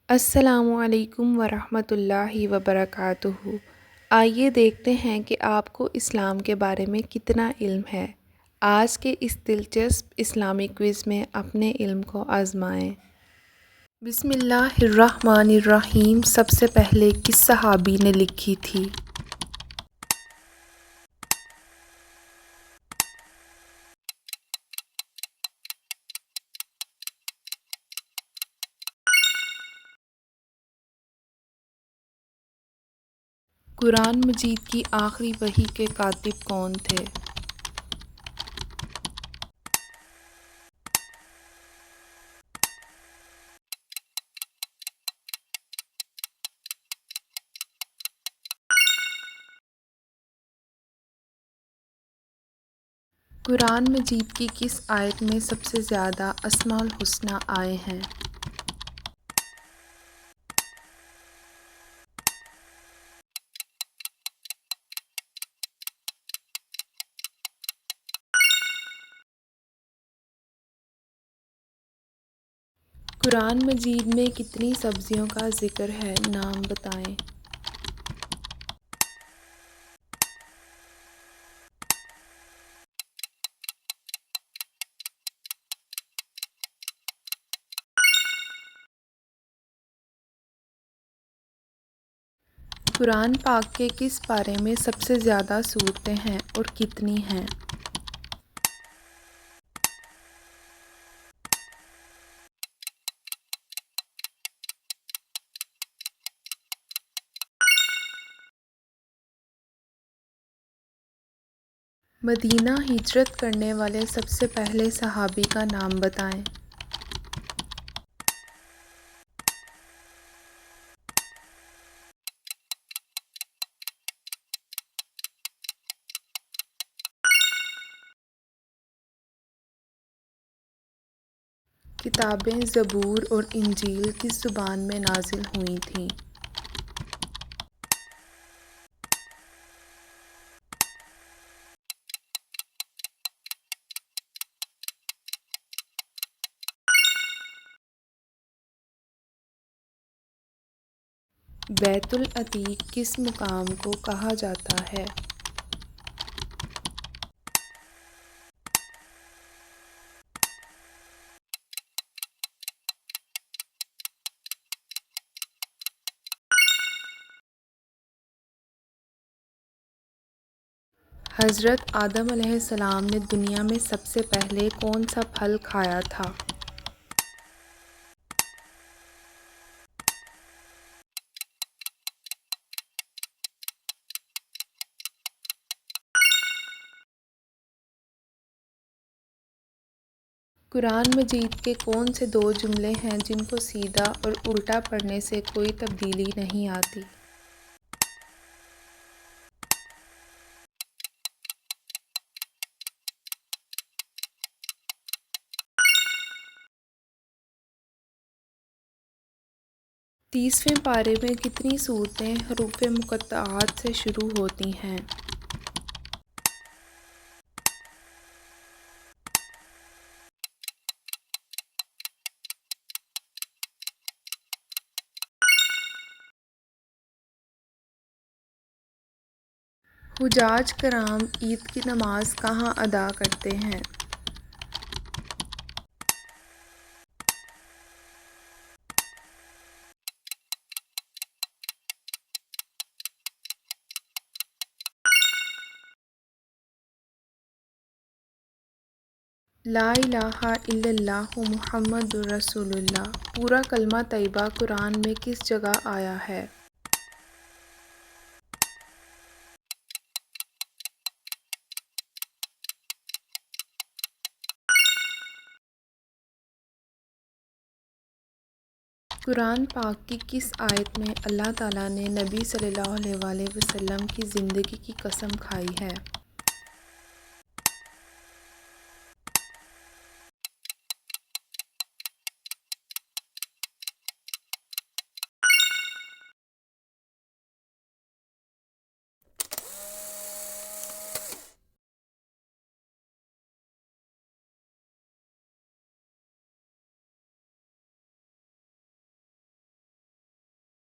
السلام علیکم ورحمۃ اللہ وبرکاتہ۔ آئیے دیکھتے ہیں کہ آپ کو اسلام کے بارے میں کتنا علم ہے۔ آج کے اس دلچسپ اسلامی کوئز میں اپنے علم کو آزمائیں۔ بسم اللہ الرحمن الرحیم۔ سب سے پہلے کس صحابی نے لکھی تھی؟ قرآن مجید کی آخری وحی کے کاتب کون تھے؟ قرآن مجید کی کس آیت میں سب سے زیادہ اسماء الحسنی آئے ہیں؟ قرآن مجید میں کتنی سبزیوں کا ذکر ہے؟ نام بتائیں۔ قرآن پاک کے کس پارے میں سب سے زیادہ صورتیں ہیں اور کتنی ہیں؟ مدینہ ہجرت کرنے والے سب سے پہلے صحابی کا نام بتائیں۔ کتابیں زبور اور انجیل کس زبان میں نازل ہوئی تھیں؟ بیت العتیق کس مقام کو کہا جاتا ہے؟ حضرت آدم علیہ السلام نے دنیا میں سب سے پہلے کون سا پھل کھایا تھا؟ قرآن مجید کے کون سے دو جملے ہیں جن کو سیدھا اور الٹا پڑھنے سے کوئی تبدیلی نہیں آتی؟ تیسویں پارے میں کتنی صورتیں حروف مقطعات سے شروع ہوتی ہیں؟ حجاج کرام عید کی نماز کہاں ادا کرتے ہیں؟ لا الہ الا اللہ محمد رسول اللہ پورا کلمہ طیبہ قرآن میں کس جگہ آیا ہے؟ قرآن پاک کی کس آیت میں اللہ تعالیٰ نے نبی صلی اللہ علیہ وسلم کی زندگی کی قسم کھائی ہے؟